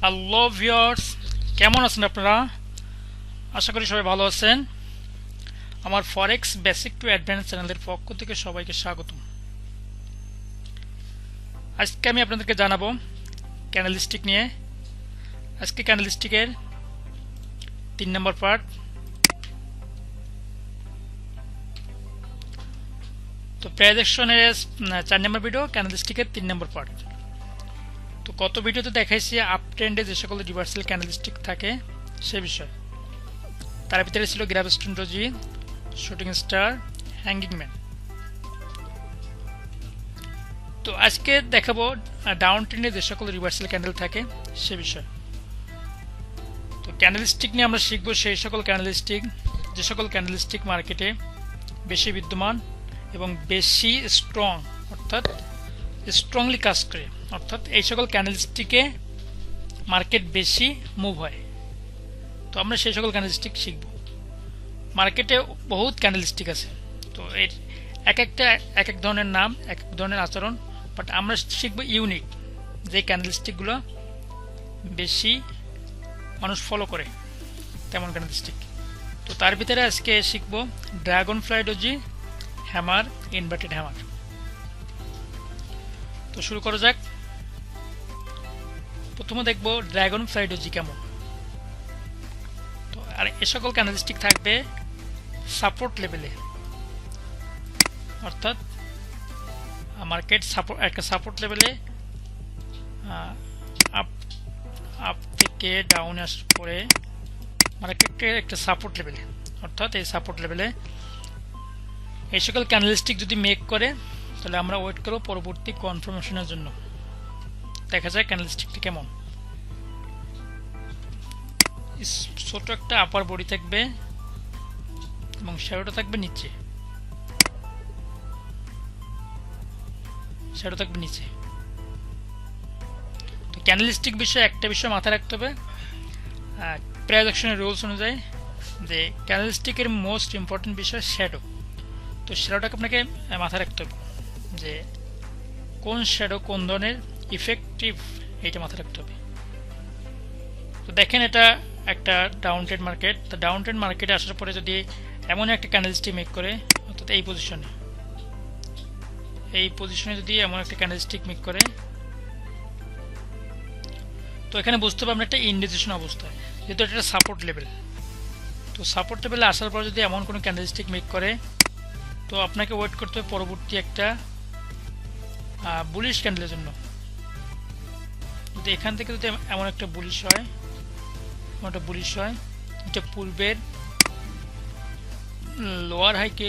Hello viewers, কেমন আছেন আপনারা? আশা করি সবাই ভালো আছেন। আমার ফরেক্স বেসিক টু অ্যাডভান্স চ্যানেলের পক্ষ থেকে সবাইকে স্বাগতম। আজকে আমি আপনাদেরকে জানাবো ক্যান্ডেলস্টিক নিয়ে। আজকে ক্যান্ডেলস্টিকের 3 নম্বর পার্ট। তো প্রেডিকশনের 4 নম্বর ভিডিও, ক্যান্ডেলস্টিকের 3 নম্বর পার্ট। তো গত ভিডিওতে দেখাইছি আপ ট্রেন্ডে যে সকল রিভার্সাল ক্যান্ডেলস্টিক থাকে সে বিষয়। তার ভিতরে ছিল gravestone doji, shooting star, hanging man. তো আজকে দেখাবো ডাউন ট্রেন্ডে যে সকল রিভার্সাল ক্যান্ডেল থাকে সে বিষয়। তো ক্যান্ডেলস্টিক নিয়ে আমরা শিখবো সেই সকল ক্যান্ডেলস্টিক যে সকল ক্যান্ডেলস্টিক মার্কেটে বেশি বিদ্যমান এবং বেশি স্ট্রং, অর্থাৎ স্ট্রংলি কাজ করে, অর্থাৎ এই সকল ক্যান্ডেলস্টিকে মার্কেট বেশি মুভ হয়। তো আমরা সেই সকল ক্যান্ডেলস্টিক শিখব। মার্কেটে বহুত ক্যান্ডেলস্টিক আছে, তো এর এক একটা এক এক ধরনের নাম, এক এক ধরনের আচরণ, বাট আমরা শিখব ইউনিক যে ক্যান্ডেলস্টিকগুলো বেশি মানুষ ফলো করে তেমন ক্যান্ডেলস্টিক। তো তার ভিতরে আজকে শিখব dragon fly doji, hammer, inverted hammer. তো শুরু করা যাক। প্রথমে দেখব ড্রাগন ফ্লাই ডোজি কেমন। তো আর এ সকল ক্যান্ডেলস্টিক থাকবে সাপোর্ট লেভেলে, অর্থাৎ মার্কেট একটা সাপোর্ট লেভেলে আপ থেকে ডাউনে আসার পরে মার্কেটের একটা সাপোর্ট লেভেলে, অর্থাৎ এই সাপোর্ট লেভেলে এই সকল ক্যান্ডেলস্টিক যদি মেক করে তাহলে আমরা ওয়েট করব পরবর্তী কনফার্মেশনের জন্য। দেখা যায় ক্যান্ডেলস্টিকটি কেমন। ছোট একটা আপার বডি থাকবে এবং শ্যাডোটা থাকবে নিচে, শ্যাডো থাকবে নিচে। তো ক্যান্ডেলস্টিক বিষয়ে একটা বিষয় মাথায় রাখতে হবে, প্রেডিকশনের রুলস অনুযায়ী, যে ক্যান্ডেলস্টিকের মোস্ট ইম্পর্টেন্ট বিষয় শ্যাডো। তো শ্যাডোটাকে আপনাকে মাথায় রাখতে হবে যে কোন শ্যাডো কোন ধরনের ইফেক্টিভ, এইটা মাথায় রাখতে হবে। তো দেখেন এটা একটা ডাউন ট্রেন্ড মার্কেট। তো ডাউন ট্রেন্ড মার্কেটে আসার পরে যদি এমন একটা ক্যান্ডেলস্টিক মেক করে, অর্থাৎ এই পজিশনে যদি এমন একটা ক্যান্ডেলস্টিক মেক করে, তো এখানে বুঝতে হবে আমরা একটা ইনডিসিশন অবস্থায়, যেহেতু এটা সাপোর্ট লেভেল। তো সাপোর্ট লেভেলে আসার পর যদি এমন কোনো ক্যান্ডেলস্টিক মেক করে, তো আপনাকে ওয়েট করতে হবে পরবর্তী একটা বুলিশ ক্যান্ডেলের জন্য। যদি এখান থেকে যদি এমন একটা বুলিশ হয়, যেটা পূর্বের লোয়ার হাইকে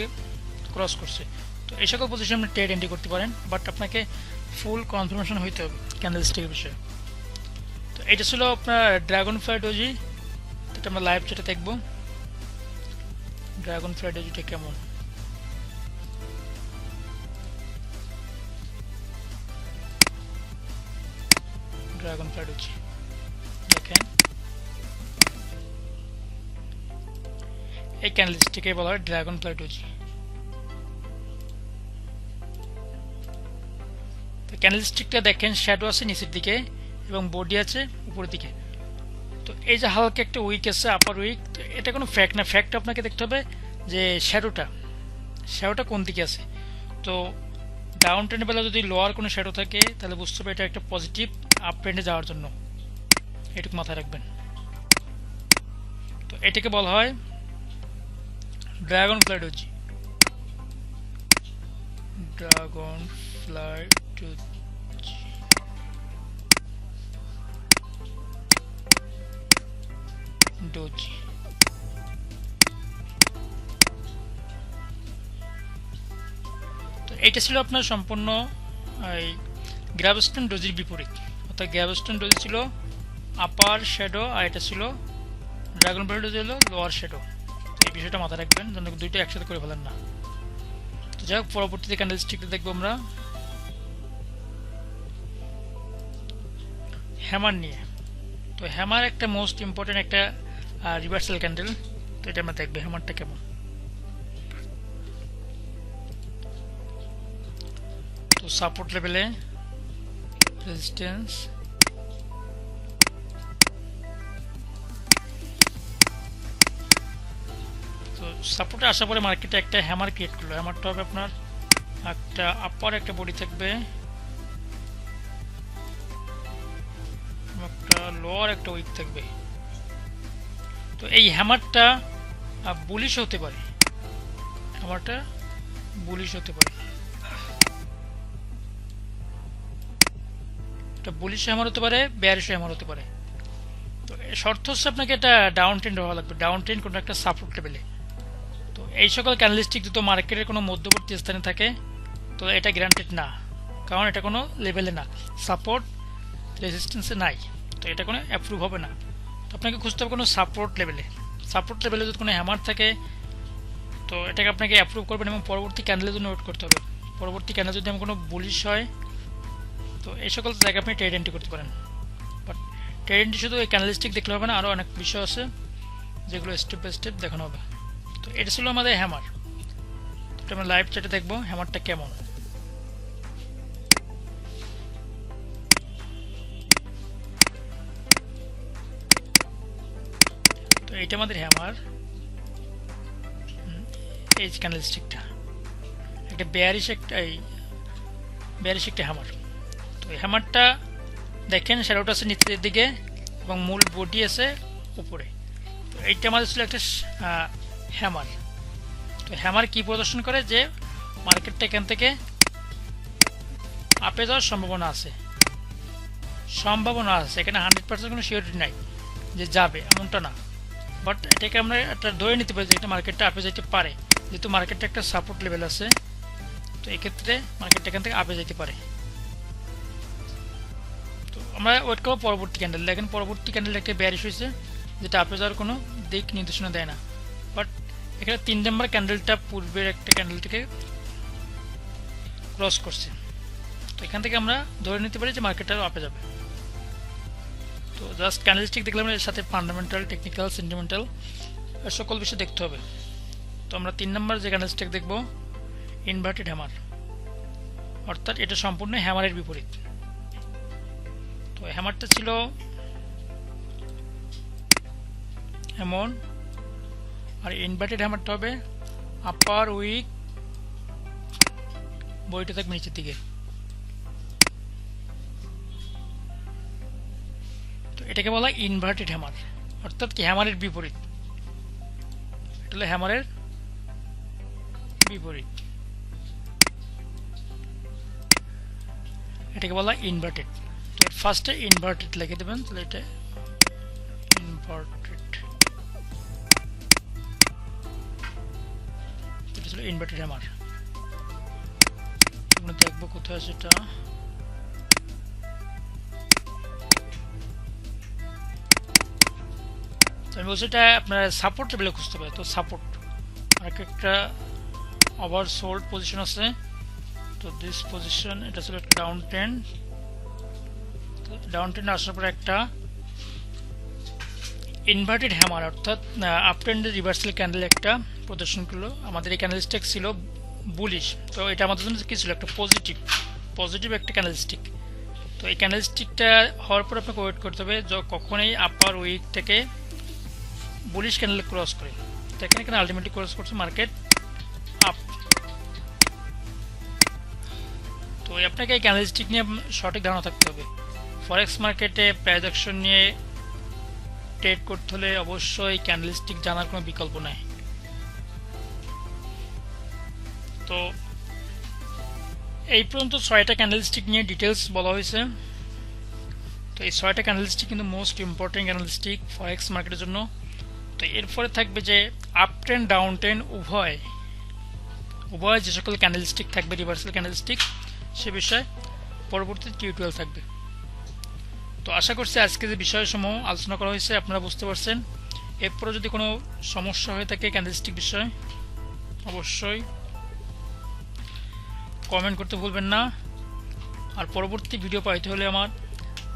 ক্রস করছে, তো এই সকল পজিশন আপনি ট্রেড এন্ট্রি করতে পারেন, বাট আপনাকে ফুল কনফার্মেশন হইতে হবে ক্যান্ডেলস্টিকের বিষয়ে। তো এটা ছিল আপনার ড্রাগন ফ্লাই ডোজি। এটা আমরা লাইভ চ্যাটে দেখব ড্রাগন ফ্লাই ডোজিটা কেমন। ড্রাগন ফ্লাই ডোজি দেখেন, এই ক্যান্ডেলস্টিকে বলা হয় ড্রাগন ফ্লাই ডোজি। তো ক্যান্ডেলস্টিকটা দেখেন, শ্যাডো আছে নিচের দিকে এবং বডি আছে উপরের দিকে। তো এই যে হালকা একটা উইক আছে, আপার উইক, তো এটা কোনো ফ্যাক্ট না। ফ্যাক্ট আপনাকে দেখতে হবে যে শ্যাডোটা কোন দিকে আছে। তো ডাউন ট্রেন্ডের বেলা যদি লোয়ার কোনো শ্যাডো থাকে তাহলে বুঝতে হবে এটা একটা পজিটিভ আপ ট্রেন্ডে যাওয়ার জন্য, এটুকু মাথায় রাখবেন। তো এটাকে বলা হয় dragon fly doji. Dragon fly doji. তো এটা ছিল আপনার সম্পূর্ণ এই গ্র্যাভিস্টোন ডোজির বিপরীত, অর্থাৎ গ্র্যাভিস্টোন ডোজি ছিল আপার শ্যাডো আর এটা ছিল ড্রাগন ফ্লাই ডোজি হলো লোয়ার শ্যাডো। তো এই বিষয়টা মাথায় রাখবেন যেন দুইটা একসাথে করে ফেলেন না। তো যাই হোক, পরবর্তীতে ক্যান্ডেলস্টিকটা দেখবো আমরা হ্যামার নিয়ে। তো হ্যামার একটা মোস্ট ইম্পর্টেন্ট একটা রিভার্সাল ক্যান্ডেল। তো এটা আমরা দেখবো হ্যামারটা কেমন। তো সাপোর্ট লেভেলে রেজিস্ট্যান্স, সাপোর্টে আসার পরে মার্কেটে একটা হ্যামার ক্রিয়েট করলো। হ্যামারটা হবে আপনার একটা আপার একটা বডি থাকবে, একটা লোয়ার একটা উইক থাকবে। তো এই হ্যামারটা বুলিশ হতে পারে, হ্যামারটা বুলিশ হতে পারে, এটা বুলিশ হ্যামার হতে পারে, বেয়ারিশ হ্যামার হতে পারে। তো শর্ত হচ্ছে আপনাকে এটা ডাউন ট্রেন্ড হওয়া লাগবে, ডাউন ট্রেন্ড কোনো একটা সাপোর্ট লেভেলে। তো এই সকল ক্যান্ডেলস্টিক যদি মার্কেটের কোনো মধ্যবর্তী স্থানে থাকে তো এটা গ্যারান্টেড না, কারণ এটা কোনো লেভেলে না, সাপোর্ট রেজিস্ট্যান্সে নাই, তো এটা কোনো অ্যাপ্রুভ হবে না। তো আপনাকে খুঁজতে হবে কোনো সাপোর্ট লেভেলে। সাপোর্ট লেভেলে যদি কোনো হ্যামার থাকে তো এটাকে আপনাকে অ্যাপ্রুভ করবেন এবং পরবর্তী ক্যান্ডেলের জন্য ওয়েট করতে হবে। পরবর্তী ক্যান্ডেল যদি কোনো বুলিশ হয় তো এই সকল জায়গায় আপনি ট্রেড এন্ট্রি করতে পারেন। বাট ট্রেড এন্ট্রি শুধু এই ক্যান্ডেলস্টিক দেখলে হবে না, আরও অনেক বিষয় আছে যেগুলো স্টেপ বাই স্টেপ দেখানো হবে। তো এটা ছিল আমাদের হ্যামার। তো আমরা লাইভ চ্যাটে দেখবো হ্যামারটা কেমন। তো এইটা আমাদের হ্যামার, এই ক্যান্ডেলস্টিকটা একটা বেয়ারিশ একটা হ্যামার। তো এই হ্যামারটা দেখেন শ্যাডোটা আছে নিচের দিকে এবং মূল বডি আছে উপরে। তো এইটা আমাদের ছিল একটা হ্যামার। তো হ্যামার কি প্রদর্শন করে যে মার্কেটটা এখান থেকে আপে যাওয়ার সম্ভাবনা আছে, এখানে 100% কোনো সিওরিটি নাই যে যাবে, এমনটা না। বাট এটাকে আমরা একটা ধরে নিতে পারি যে এটা মার্কেটটা আপে যেতে পারে, যেহেতু মার্কেটটা একটা সাপোর্ট লেভেল আছে। তো এক্ষেত্রে মার্কেটটা এখান থেকে আপে যেতে পারে। তো আমরা ওয়েট করবো পরবর্তী ক্যান্ডেল। দেখেন পরবর্তী ক্যান্ডেল একটা বেয়ারিশ হয়েছে, যেটা আপে যাওয়ার কোনো দিক নির্দেশনা দেয় না। বাট এখানে 3 নম্বর ক্যান্ডেলটা পূর্বের একটা ক্যান্ডেলটাকে ক্রস করছে। তো এখান থেকে আমরা ধরে নিতে পারি যে মার্কেটটা আপে যাবে। তো জাস্ট ক্যান্ডেলস্টিক দেখলাম, এর সাথে ফান্ডামেন্টাল, টেকনিক্যাল, সেন্টিমেন্টাল সকল বিষয় দেখতে হবে। তো আমরা 3 নম্বর যে ক্যান্ডেলস্টিক দেখব ইনভার্টেড হ্যামার, অর্থাৎ এটা সম্পূর্ণ হ্যামারের বিপরীত। তো হ্যামারটা ছিল এমন, আর ইনভার্টেড হ্যামারটা হবে আপার উইক বইটা থাকবে নিচের দিকে। তো এটাকে বলা হয় ইনভার্টেড হ্যামার, অর্থাৎ কি হ্যামারের বিপরীত। এটা হলো হ্যামারের বিপরীত, এটাকে বলা ইনভার্টেড। তো ফার্স্টে ইনভার্টেড লিখে দেবেন, তাহলে এটা ইনভার্টেড, এটা ছিল ইনভার্টেড হ্যামার। আমরা দেখবো কোথায় আছে এটা। তো আমি বলছি এটা আপনার সাপোর্ট লেভেলে খুঁজতে পারে। তো সাপোর্ট আর একটা ওভার সোল্ড পজিশন আছে, তো দিস পজিশন এটা ছিল একটা ডাউন ট্রেন্ড। ডাউন ট্রেন্ড আসার পরে একটা ইনভার্টেড হ্যামার, অর্থাৎ আপ ট্রেন্ডের রিভার্সাল ক্যান্ডেল একটা প্রদর্শন করলো। আমাদের এই ক্যান্ডেলস্টিক ছিল বুলিশ, তো এটা আমাদের জন্য কি ছিল একটা পজিটিভ একটা ক্যান্ডেলস্টিক। তো এই ক্যান্ডেলস্টিকটা হওয়ার পর আপনাকে ওয়েট করতে হবে কখনই আপার উইক থেকে বুলিশ ক্যান্ডেল ক্রস করে। দেখেন এখানে আলটিমেটলি ক্রস করছে মার্কেট আপ। তো আপনাকে এই ক্যান্ডেলস্টিক নিয়ে সঠিক ধারণা থাকতে হবে। ফরেক্স মার্কেটে প্রাইস অ্যাকশন নিয়ে ট্রেড করতে হলে অবশ্যই ক্যান্ডেলস্টিক জানার কোনো বিকল্প নাই। তো এই পর্যন্ত 6টা ক্যান্ডেলস্টিক নিয়ে ডিটেলস বলা হয়েছে। তো এই 6টা ক্যান্ডেলস্টিক কিন্তু মোস্ট ইম্পর্টেন্ট ক্যান্ডেলস্টিক ফরেক্স মার্কেটের জন্য। তো এরপরে থাকবে যে আপ ট্রেন্ড ডাউন ট্রেন্ড উভয় যে সকল ক্যান্ডেলস্টিক থাকবে রিভার্সাল ক্যান্ডেলস্টিক, সে বিষয়ে পরবর্তী টিউটোরিয়াল থাকবে। তো আশা করছি আজকে যে বিষয়সমূহ আলোচনা করা হয়েছে আপনারা বুঝতে পারছেন। এরপরে যদি কোনো সমস্যা হয়ে থাকে ক্যান্ডেলস্টিক বিষয়ে অবশ্যই কমেন্ট করতে ভুলবেন না। আর পরবর্তী ভিডিও পাইতে হলে আমার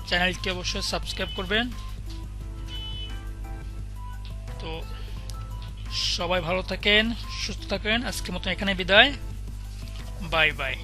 চ্যানেলটি অবশ্যই সাবস্ক্রাইব করবেন। তো সবাই ভালো থাকেন, সুস্থ থাকেন। আজকের মতো এখানে বিদায়, বাই বাই।